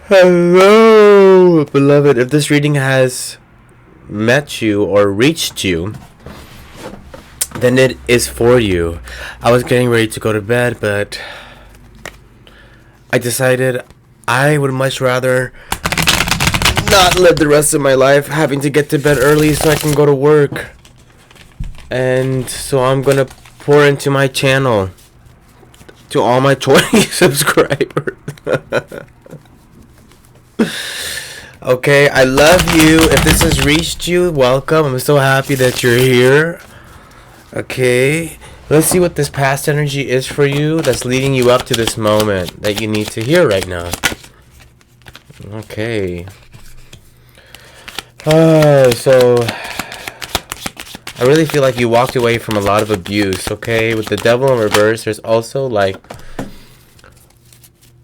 Hello, beloved. If this reading has met you or reached you, then it is for you. I was getting ready to go to bed, but I decided I would much rather not live the rest of my life having to get to bed early so I can go to work. And so I'm gonna pour into my channel to all my 20 subscribers. Okay, I love you. If this has reached you, welcome. I'm so happy that you're here. Okay, let's see what this past energy is for you that's leading you up to this moment that you need to hear right now. Okay. So I really feel like you walked away from a lot of abuse, okay? With the devil in reverse, there's also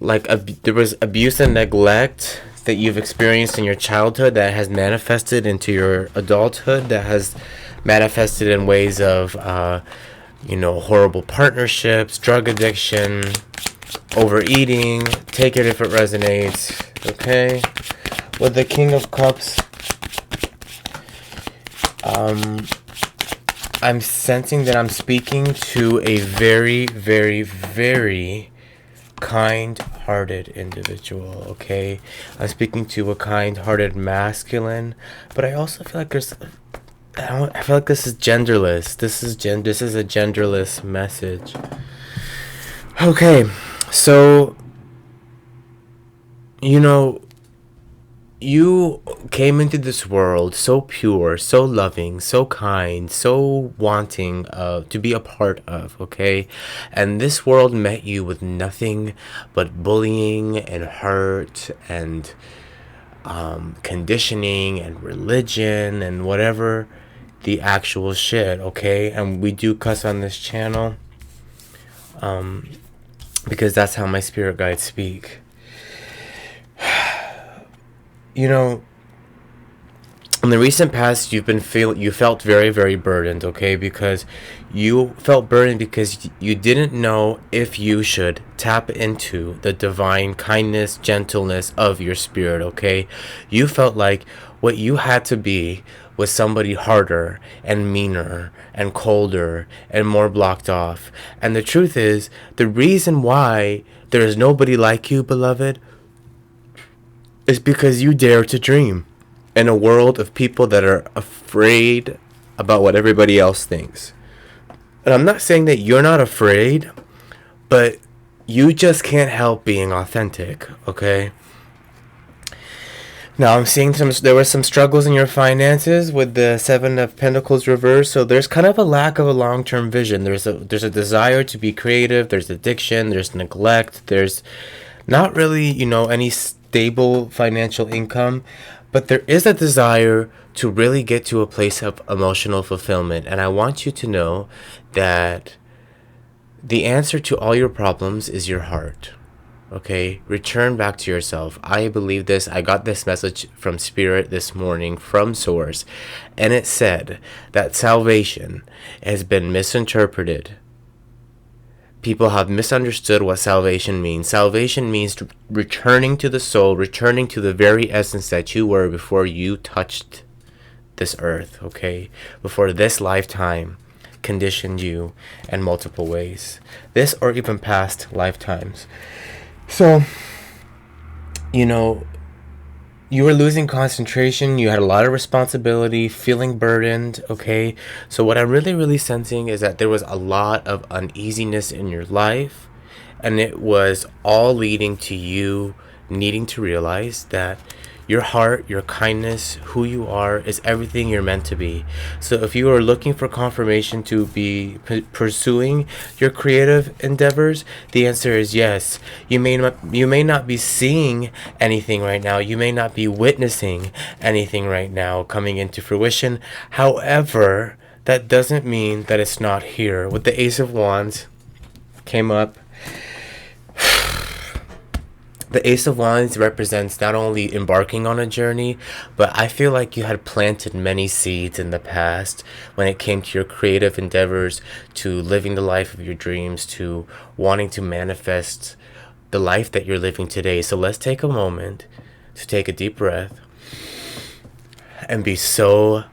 there was abuse and neglect that you've experienced in your childhood that has manifested into your adulthood, that has manifested in ways of horrible partnerships, drug addiction, overeating. Take it if it resonates, okay? With the King of Cups, I'm sensing that I'm speaking to a very, very, very kind-hearted individual, okay? I'm speaking to a kind-hearted masculine, but I also feel like I feel like this is genderless. This is a genderless message. Okay, so you came into this world so pure, so loving, so kind, so wanting to be a part of, okay? And this world met you with nothing but bullying and hurt and conditioning and religion and whatever the actual shit, okay? And we do cuss on this channel because that's how my spirit guides speak. In the recent past, you felt very, very burdened, okay? Because you felt burdened because you didn't know if you should tap into the divine kindness, gentleness of your spirit, okay? You felt like what you had to be was somebody harder and meaner and colder and more blocked off. And the truth is, the reason why there is nobody like you, beloved, is because you dare to dream in a world of people that are afraid about what everybody else thinks. And I'm not saying that you're not afraid, but you just can't help being authentic, okay? Now I'm seeing there were some struggles in your finances with the Seven of Pentacles reversed, so there's kind of a lack of a long-term vision. There's a desire to be creative, there's addiction, there's neglect, there's not really, any stable financial income, but there is a desire to really get to a place of emotional fulfillment. And I want you to know that the answer to all your problems is your heart. Okay? Return back to yourself. I believe this. I got this message from Spirit this morning from Source, and it said that salvation has been misinterpreted. People have misunderstood what salvation means. Salvation means returning to the soul, returning to the very essence that you were before you touched this earth, okay? Before this lifetime conditioned you in multiple ways. This or even past lifetimes. So, you were losing concentration, you had a lot of responsibility, feeling burdened, okay? So what I'm really, really sensing is that there was a lot of uneasiness in your life, and it was all leading to you needing to realize that your heart, your kindness, who you are, is everything you're meant to be. So if you are looking for confirmation to be pursuing your creative endeavors, the answer is yes. You may not be seeing anything right now. You may not be witnessing anything right now coming into fruition. However, that doesn't mean that it's not here. With the Ace of Wands came up. The Ace of Wands represents not only embarking on a journey, but I feel like you had planted many seeds in the past when it came to your creative endeavors, to living the life of your dreams, to wanting to manifest the life that you're living today. So let's take a moment to take a deep breath and be so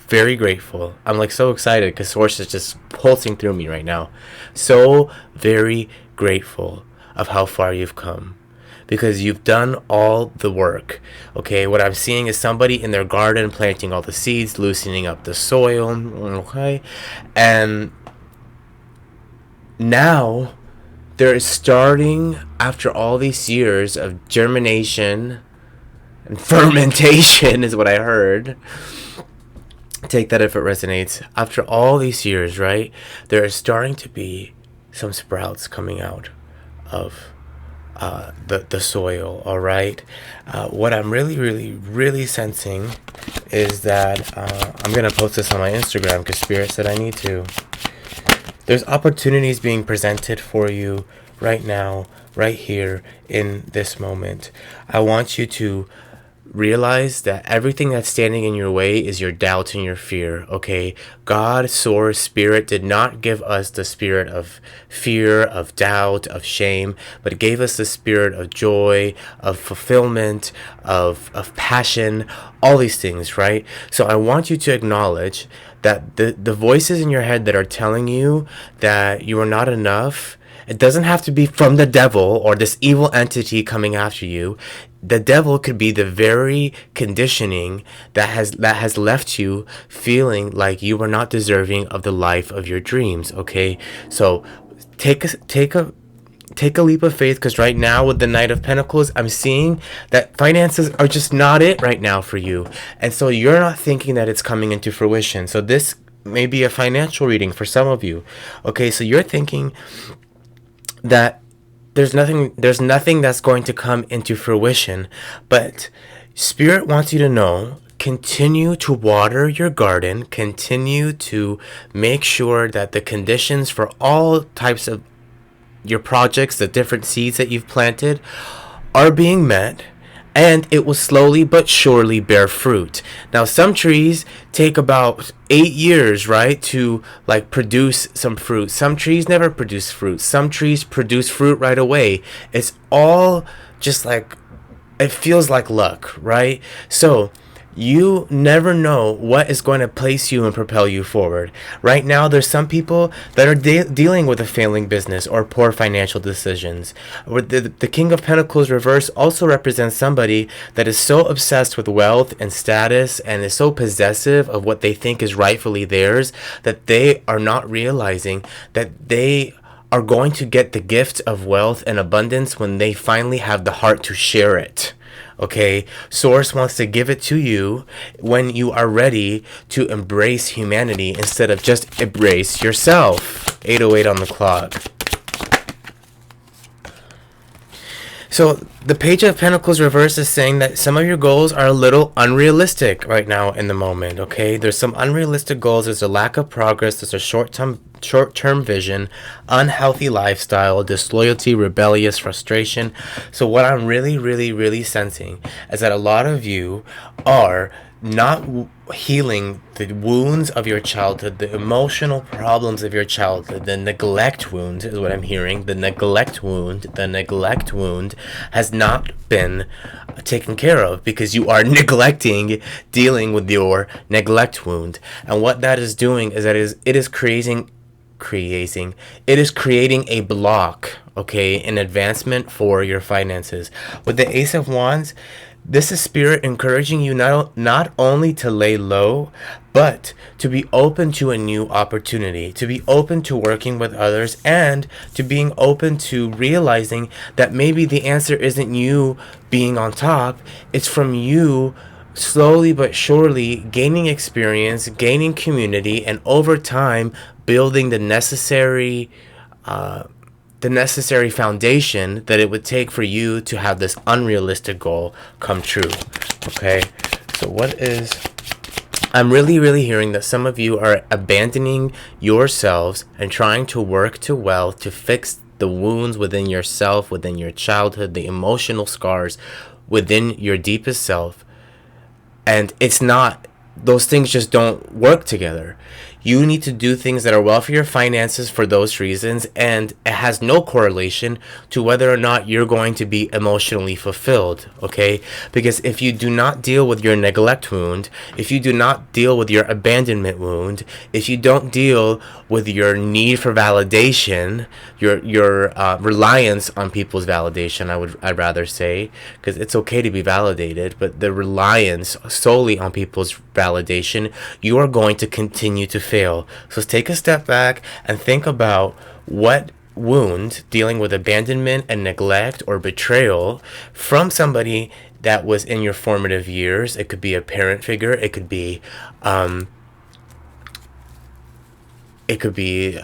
very grateful. I'm like so excited because Source is just pulsing through me right now. So very grateful of how far you've come, because you've done all the work. Okay, what I'm seeing is somebody in their garden planting all the seeds, loosening up the soil. Okay, and now they're starting, after all these years of germination and fermentation is what I heard. Take that if it resonates. After all these years, right, there is starting to be some sprouts coming out of the soil. All right, what I'm really sensing is that I'm gonna post this on my Instagram because Spirit said I need to. There's opportunities being presented for you right now, right here in this moment. I want you to realize that everything that's standing in your way is your doubt and your fear. Okay, God, Source, Spirit did not give us the spirit of fear, of doubt, of shame, but gave us the spirit of joy, of fulfillment, of passion, all these things, right? So I want you to acknowledge that the voices in your head that are telling you that you are not enough, it doesn't have to be from the devil or this evil entity coming after you. The devil could be the very conditioning that has left you feeling like you are not deserving of the life of your dreams. Okay, so take a leap of faith, because right now with the Knight of Pentacles, I'm seeing that finances are just not it right now for you, and so you're not thinking that it's coming into fruition. So this may be a financial reading for some of you. Okay, so you're thinking that there's nothing that's going to come into fruition, but Spirit wants you to know, continue to water your garden, continue to make sure that the conditions for all types of your projects, the different seeds that you've planted, are being met, and it will slowly but surely bear fruit. Now, some trees take about 8 years, right, to like produce some fruit. Some trees never produce fruit. Some trees produce fruit right away. It's all just like, it feels like luck, right? So you never know what is going to place you and propel you forward. Right now, there's some people that are dealing with a failing business or poor financial decisions. The King of Pentacles reverse also represents somebody that is so obsessed with wealth and status and is so possessive of what they think is rightfully theirs that they are not realizing that they are going to get the gift of wealth and abundance when they finally have the heart to share it. Okay, Source wants to give it to you when you are ready to embrace humanity instead of just embrace yourself. 8:08 on the clock. So the Page of Pentacles reverse is saying that some of your goals are a little unrealistic right now in the moment. Okay, there's some unrealistic goals. There's a lack of progress. There's a short-term vision, unhealthy lifestyle, disloyalty, rebellious frustration. So what I'm really sensing is that a lot of you are not healing the wounds of your childhood, the emotional problems of your childhood. The neglect wound is what I'm hearing. The neglect wound has not been taken care of because you are neglecting dealing with your neglect wound. And what that is doing is that it is creating a block, okay, an advancement for your finances. With the Ace of Wands, this is Spirit encouraging you not only to lay low, but to be open to a new opportunity, to be open to working with others, and to being open to realizing that maybe the answer isn't you being on top, it's from you slowly but surely gaining experience, gaining community, and over time building the necessary foundation that it would take for you to have this unrealistic goal come true. Okay, so I'm really hearing that some of you are abandoning yourselves and trying to work to wealth to fix the wounds within yourself, within your childhood, the emotional scars within your deepest self. And it's not, those things just don't work together. You need to do things that are well for your finances for those reasons, and it has no correlation to whether or not you're going to be emotionally fulfilled, okay? Because if you do not deal with your neglect wound, if you do not deal with your abandonment wound, if you don't deal with your need for validation, your reliance on people's validation, I'd rather say, because it's okay to be validated, but the reliance solely on people's validation, you are going to continue to fail. So take a step back and think about what wound dealing with abandonment and neglect or betrayal from somebody that was in your formative years. It could be a parent figure, it could be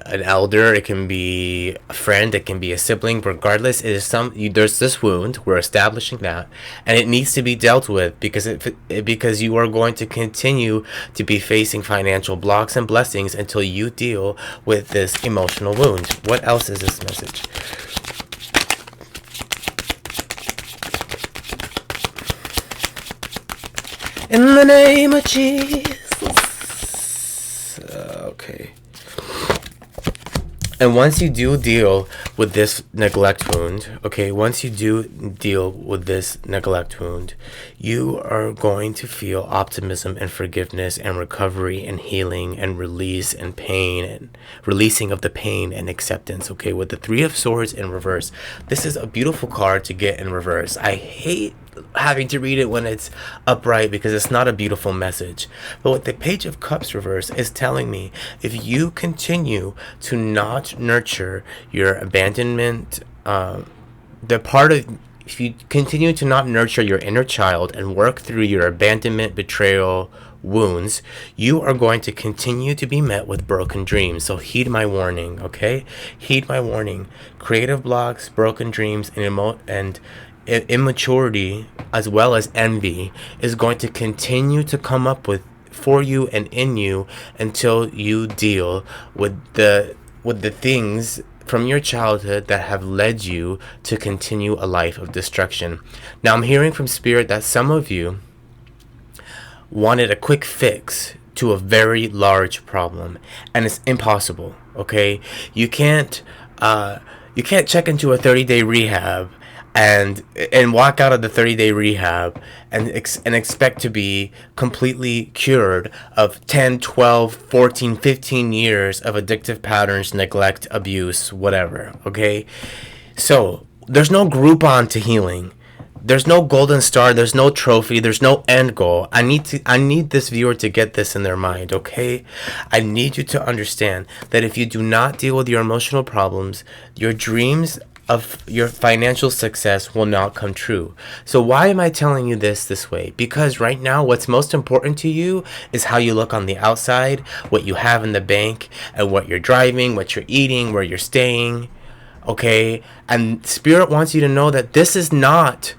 an elder, it can be a friend, it can be a sibling. Regardless, it is there's this wound. We're establishing that, and it needs to be dealt with because you are going to continue to be facing financial blocks and blessings until you deal with this emotional wound. What else is this message? In the name of Jesus. Okay. And once you do deal with this neglect wound, you are going to feel optimism and forgiveness and recovery and healing and release and pain and releasing of the pain and acceptance, okay? With the Three of Swords in reverse. This is a beautiful card to get in reverse. I hate having to read it when it's upright because it's not a beautiful message. But what the Page of Cups reverse is telling me, if you continue to not nurture your abandonment, if you continue to not nurture your inner child and work through your abandonment, betrayal, wounds, you are going to continue to be met with broken dreams. So heed my warning, okay? Heed my warning. Creative blocks, broken dreams, and immaturity, as well as envy, is going to continue to come up with for you and in you until you deal with the things from your childhood that have led you to continue a life of destruction. Now, I'm hearing from Spirit that some of you wanted a quick fix to a very large problem, and it's impossible, okay? You can't check into a 30-day rehab and walk out of the 30-day rehab and expect to be completely cured of 10, 12, 14, 15 years of addictive patterns, neglect, abuse, whatever, okay? So there's no Groupon to healing. There's no golden star, there's no trophy, there's no end goal. I need this viewer to get this in their mind, okay? I need you to understand that if you do not deal with your emotional problems, your dreams of your financial success will not come true. So why am I telling you this way? Because right now, what's most important to you is how you look on the outside, what you have in the bank, and what you're driving, what you're eating, where you're staying, okay? And Spirit wants you to know that this is not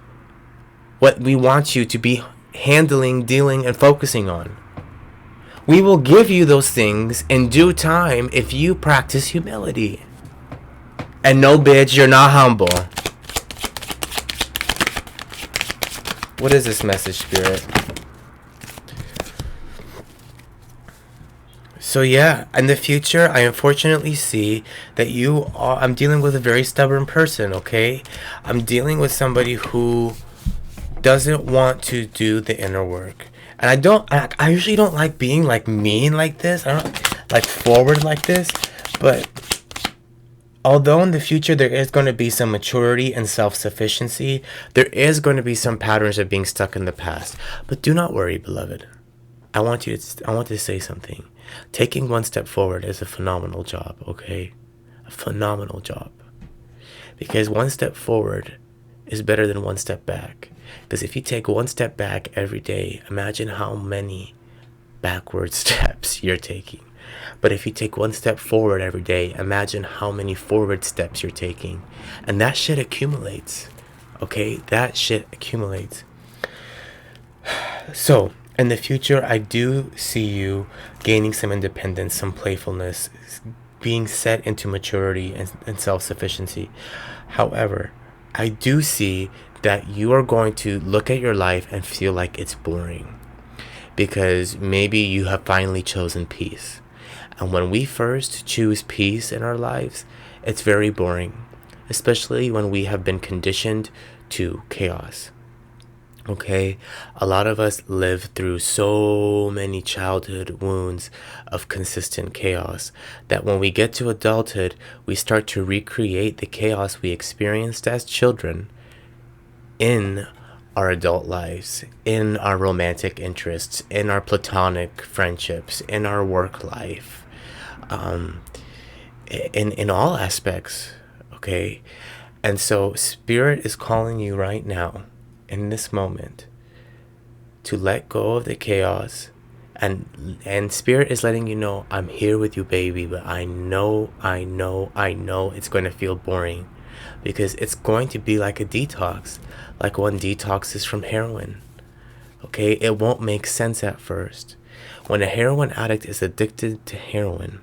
what we want you to be handling, dealing, and focusing on. We will give you those things in due time if you practice humility. And no, bitch, you're not humble. What is this message, Spirit? So yeah, in the future, I unfortunately see that I'm dealing with a very stubborn person, okay? I'm dealing with somebody who doesn't want to do the inner work. And I usually don't like being like mean like this. I don't like forward like this, but although in the future there is going to be some maturity and self-sufficiency, there is going to be some patterns of being stuck in the past. But do not worry, beloved. I want to say something. Taking one step forward is a phenomenal job, okay? A phenomenal job. Because one step forward is better than one step back. Because if you take one step back every day, imagine how many backward steps you're taking. But if you take one step forward every day, imagine how many forward steps you're taking. And that shit accumulates. Okay? That shit accumulates. So, in the future, I do see you gaining some independence, some playfulness, being set into maturity and self-sufficiency. However, I do see that you are going to look at your life and feel like it's boring. Because maybe you have finally chosen peace. And when we first choose peace in our lives, it's very boring, especially when we have been conditioned to chaos. Okay, a lot of us live through so many childhood wounds of consistent chaos that when we get to adulthood, we start to recreate the chaos we experienced as children in our adult lives, in our romantic interests, in our platonic friendships, in our work life, um, in all aspects. Okay, and so Spirit is calling you right now, in this moment, to let go of the chaos, and Spirit is letting you know, I'm here with you, baby, but I know it's going to feel boring, because it's going to be like a detox, like one detoxes from heroin. Okay, it won't make sense at first. When a heroin addict is addicted to heroin,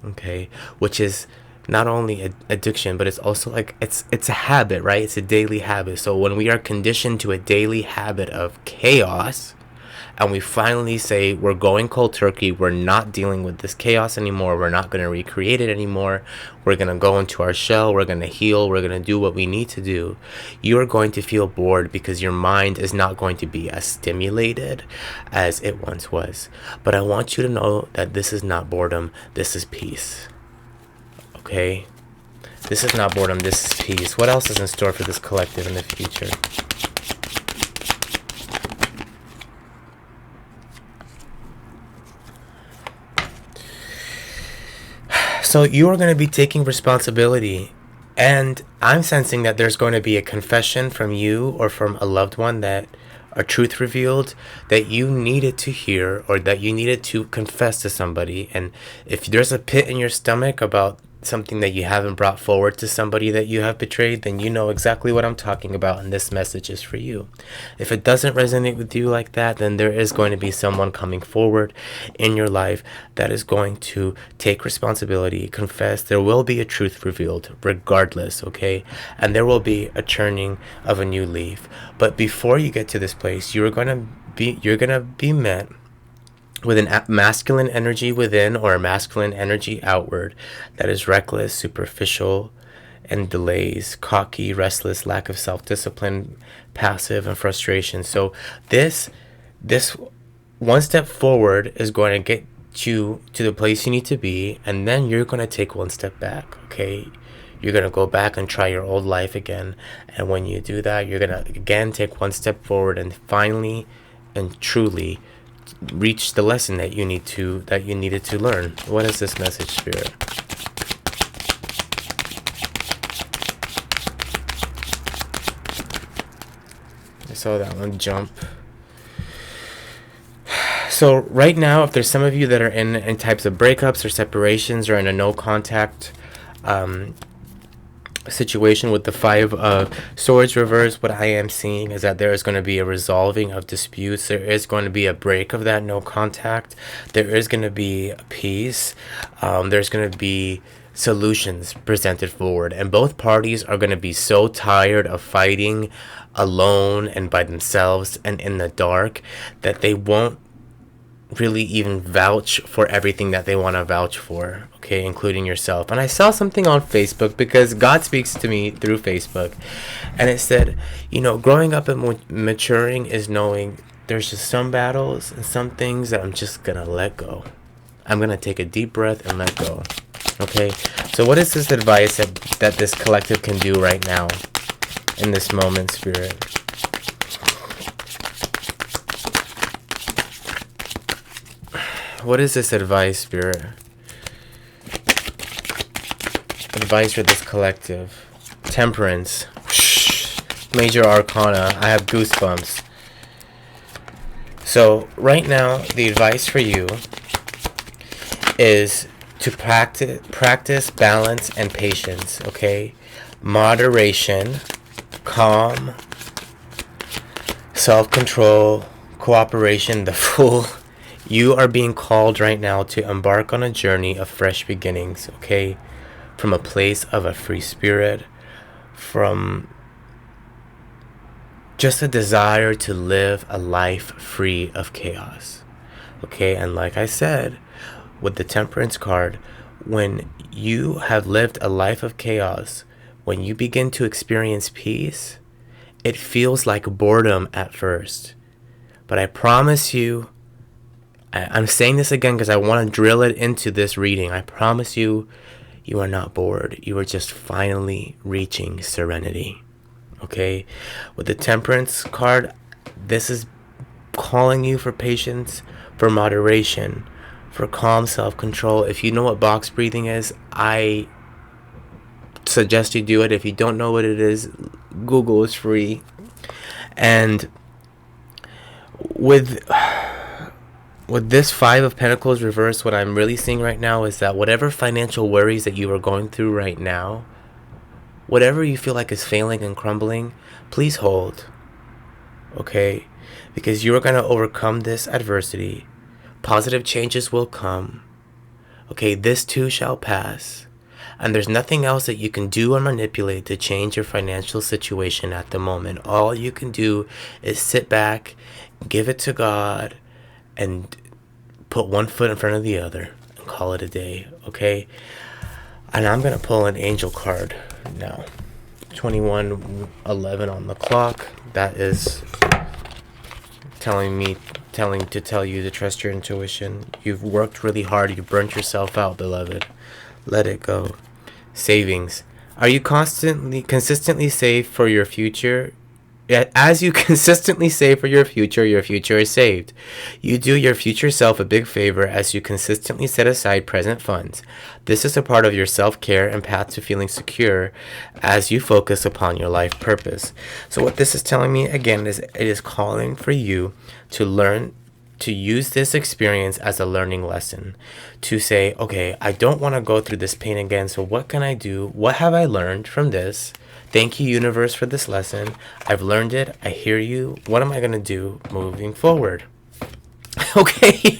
okay, which is not only addiction, but it's also like it's a habit, right? It's a daily habit. So when we are conditioned to a daily habit of chaos, and we finally say we're going cold turkey, we're not dealing with this chaos anymore, we're not going to recreate it anymore, we're going to go into our shell, we're going to heal, we're going to do what we need to do, you are going to feel bored because your mind is not going to be as stimulated as it once was. But I want you to know that this is not boredom, this is peace. Okay? This is not boredom, this is peace. What else is in store for this collective in the future? So you are going to be taking responsibility, and I'm sensing that there's going to be a confession from you or from a loved one, that a truth revealed that you needed to hear, or that you needed to confess to somebody. And if there's a pit in your stomach about something that you haven't brought forward to somebody that you have betrayed, then you know exactly what I'm talking about, and this message is for you. If it doesn't resonate with you like that, then there is going to be someone coming forward in your life that is going to take responsibility, confess. There will be a truth revealed regardless, okay? And there will be a churning of a new leaf. But before you get to this place, you're going to be met with a masculine energy within, or a masculine energy outward, that is reckless, superficial, and delays, cocky, restless, lack of self-discipline, passive, and frustration. So this one step forward is going to get you to the place you need to be, and then you're going to take one step back, okay? You're going to go back and try your old life again, and when you do that, you're going to again take one step forward, and finally and truly reach the lesson that you needed to learn. What is this message, Spirit? I saw that one jump. So right now, if there's some of you that are in types of breakups or separations, or in a no contact situation with the Five of Swords reverse, what I am seeing is that there is going to be a resolving of disputes. There is going to be a break of that no contact. There is going to be peace. There's going to be solutions presented forward, and both parties are going to be so tired of fighting alone and by themselves and in the dark that they won't really even vouch for everything that they want to vouch for, okay, including yourself. And I saw something on Facebook, because God speaks to me through Facebook, and it said, growing up and maturing is knowing there's just some battles and some things that I'm just gonna let go. I'm gonna take a deep breath and let go. Okay, so what is this advice that this collective can do right now in this moment, Spirit? What is this advice, Spirit? Advice for this collective. Temperance. Major Arcana. I have goosebumps. So, right now, the advice for you is to practice balance and patience, okay? Moderation, calm, self-control, cooperation, the Fool. You are being called right now to embark on a journey of fresh beginnings, okay? From a place of a free spirit, from just a desire to live a life free of chaos, okay? And like I said, with the Temperance card, when you have lived a life of chaos, when you begin to experience peace, it feels like boredom at first. But I promise you, I'm saying this again because I want to drill it into this reading. I promise you, you are not bored. You are just finally reaching serenity. Okay? With the Temperance card, this is calling you for patience, for moderation, for calm self-control. If you know what box breathing is, I suggest you do it. If you don't know what it is, Google is free. And with this Five of Pentacles reversed, what I'm really seeing right now is that whatever financial worries that you are going through right now, whatever you feel like is failing and crumbling, please hold. Okay? Because you are going to overcome this adversity. Positive changes will come. Okay? This too shall pass. And there's nothing else that you can do or manipulate to change your financial situation at the moment. All you can do is sit back, give it to God, and put one foot in front of the other and call it a day, okay? And I'm going to pull an angel card now. 21:11 on the clock. That is telling you to trust your intuition. You've worked really hard. You burnt yourself out, beloved. Let it go. Savings. Are you consistently save for your future? As you consistently save for your future is saved. You do your future self a big favor as you consistently set aside present funds. This is a part of your self-care and path to feeling secure as you focus upon your life purpose. So what this is telling me again is it is calling for you to learn to use this experience as a learning lesson, to say, okay, I don't want to go through this pain again, so what can I do? What have I learned from this? Thank you, universe, for this lesson. I've learned it. I hear you. What am I going to do moving forward? Okay.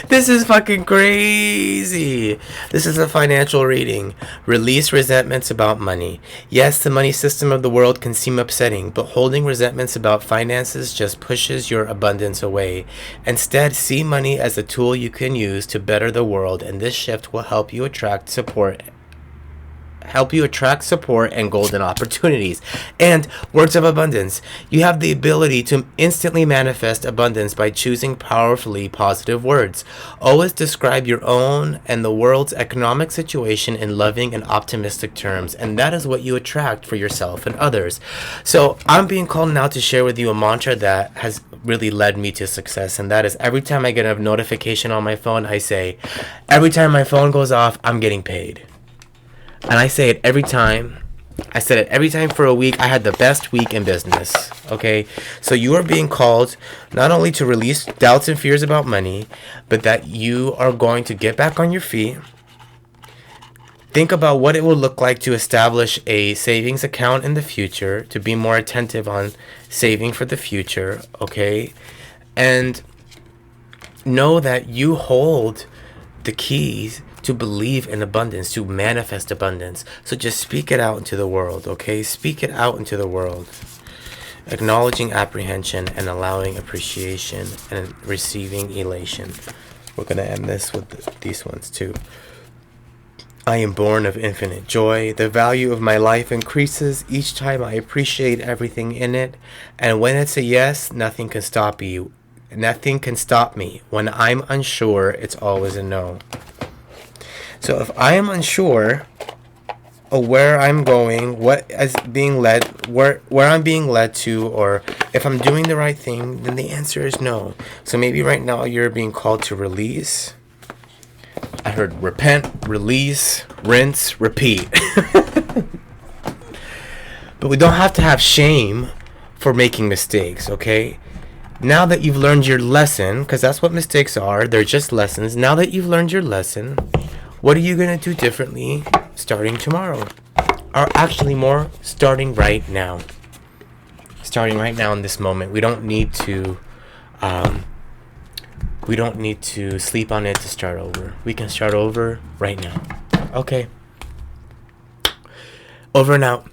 This is fucking crazy. This is a financial reading. Release resentments about money. Yes, the money system of the world can seem upsetting, but holding resentments about finances just pushes your abundance away. Instead, see money as a tool you can use to better the world, and this shift will help you attract support and golden opportunities. And words of abundance. You have the ability to instantly manifest abundance by choosing powerfully positive words. Always describe your own and the world's economic situation in loving and optimistic terms, and that is what you attract for yourself and others. So I'm being called now to share with you a mantra that has really led me to success, and that is every time I get a notification on my phone, I say, every time my phone goes off, I'm getting paid. And I say it every time. I said it every time for a week. I had the best week in business. Okay? So you are being called not only to release doubts and fears about money, but that you are going to get back on your feet. Think about what it will look like to establish a savings account in the future, to be more attentive on saving for the future. Okay? And know that you hold the keys to believe in abundance, to manifest abundance. So just speak it out into the world, okay? Speak it out into the world. Acknowledging apprehension and allowing appreciation and receiving elation. We're going to end this with these ones too. I am born of infinite joy. The value of my life increases each time I appreciate everything in it. And when it's a yes, nothing can stop you. Nothing can stop me. When I'm unsure, it's always a no. So if I am unsure of where I'm going, what is being led, where I'm being led to, or if I'm doing the right thing, then the answer is no. So maybe right now you're being called to release. I heard repent, release, rinse, repeat. But we don't have to have shame for making mistakes, okay? Now that you've learned your lesson, because that's what mistakes are, they're just lessons. Now that you've learned your lesson, what are you going to do differently starting tomorrow? Or actually more, starting right now. Starting right now in this moment. We don't need to sleep on it to start over. We can start over right now. Okay. Over and out.